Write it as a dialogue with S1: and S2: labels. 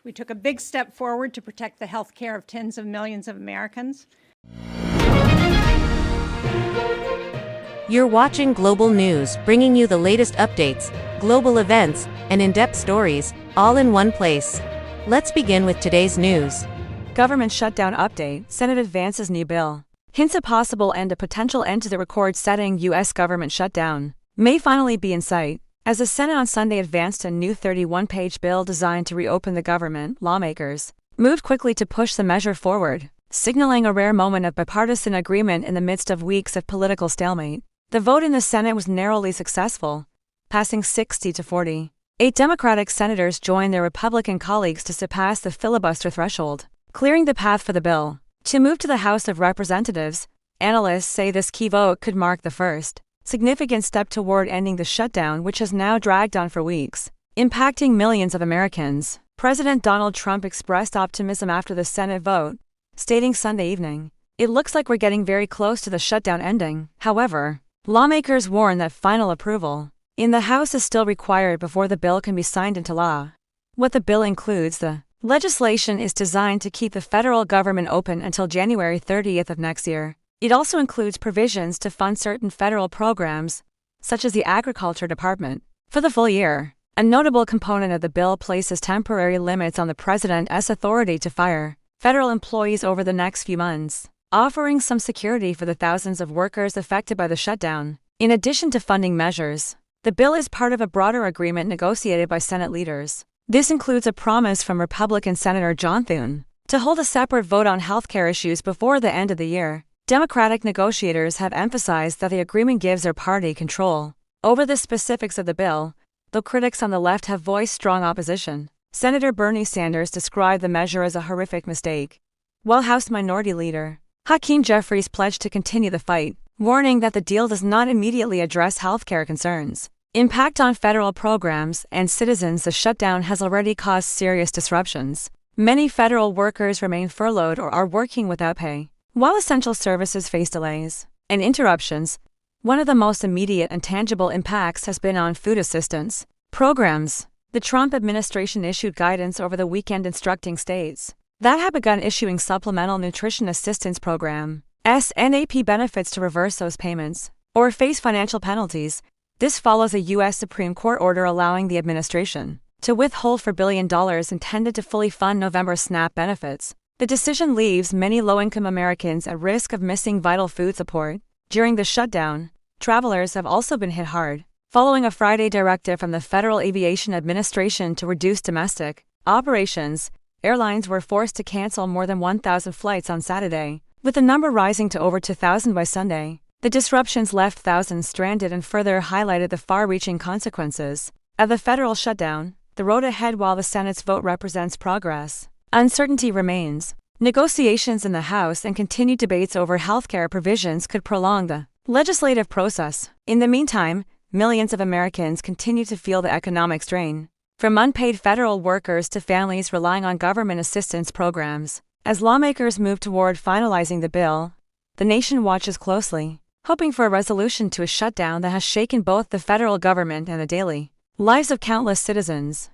S1: We took a big step forward to protect the health care of tens of millions of Americans.
S2: You're watching Global News, bringing you the latest updates, global events, and in-depth stories, all in one place. Let's begin with today's news.
S3: Government shutdown update. Senate advances new bill. Hints a possible and a potential end to the record-setting U.S. government shutdown may finally be in sight, as the Senate on Sunday advanced a new 31-page bill designed to reopen the government. Lawmakers moved quickly to push the measure forward, signaling a rare moment of bipartisan agreement in the midst of weeks of political stalemate. The vote in the Senate was narrowly successful, passing 60-40. 8 Democratic senators joined their Republican colleagues to surpass the filibuster threshold, clearing the path for the bill to move to the House of Representatives. Analysts say this key vote could mark the first significant step toward ending the shutdown, which has now dragged on for weeks, impacting millions of Americans. President Donald Trump expressed optimism after the Senate vote, stating Sunday evening, "It looks like we're getting very close to the shutdown ending." However, lawmakers warn that final approval in the House is still required before the bill can be signed into law. What the bill includes: the legislation is designed to keep the federal government open until January 30th of next year. It also includes provisions to fund certain federal programs, such as the Agriculture Department, for the full year. A notable component of the bill places temporary limits on the president's authority to fire federal employees over the next few months, offering some security for the thousands of workers affected by the shutdown. In addition to funding measures, the bill is part of a broader agreement negotiated by Senate leaders. This includes a promise from Republican Senator John Thune to hold a separate vote on healthcare issues before the end of the year. Democratic negotiators have emphasized that the agreement gives their party control over the specifics of the bill, though critics on the left have voiced strong opposition. Senator Bernie Sanders described the measure as a horrific mistake, while House Minority Leader Hakeem Jeffries pledged to continue the fight, warning that the deal does not immediately address healthcare concerns, impact on federal programs, and citizens. The shutdown has already caused serious disruptions. Many federal workers remain furloughed or are working without pay, while essential services face delays and interruptions. One of the most immediate and tangible impacts has been on food assistance programs. The Trump administration issued guidance over the weekend instructing states that have begun issuing supplemental nutrition assistance program (SNAP) benefits to reverse those payments or face financial penalties. This follows a U.S. Supreme Court order allowing the administration to withhold $4 billion intended to fully fund November's SNAP benefits. The decision leaves many low-income Americans at risk of missing vital food support. During the shutdown, travelers have also been hit hard, following a Friday directive from the Federal Aviation Administration to reduce domestic operations. Airlines were forced to cancel more than 1,000 flights on Saturday, with the number rising to over 2,000 by Sunday. The disruptions left thousands stranded and further highlighted the far-reaching consequences of the federal shutdown. The road ahead. While the Senate's vote represents progress, uncertainty remains. Negotiations in the House and continued debates over healthcare provisions could prolong the legislative process. In the meantime, millions of Americans continue to feel the economic strain, from unpaid federal workers to families relying on government assistance programs. As lawmakers move toward finalizing the bill, the nation watches closely, hoping for a resolution to a shutdown that has shaken both the federal government and the daily lives of countless citizens.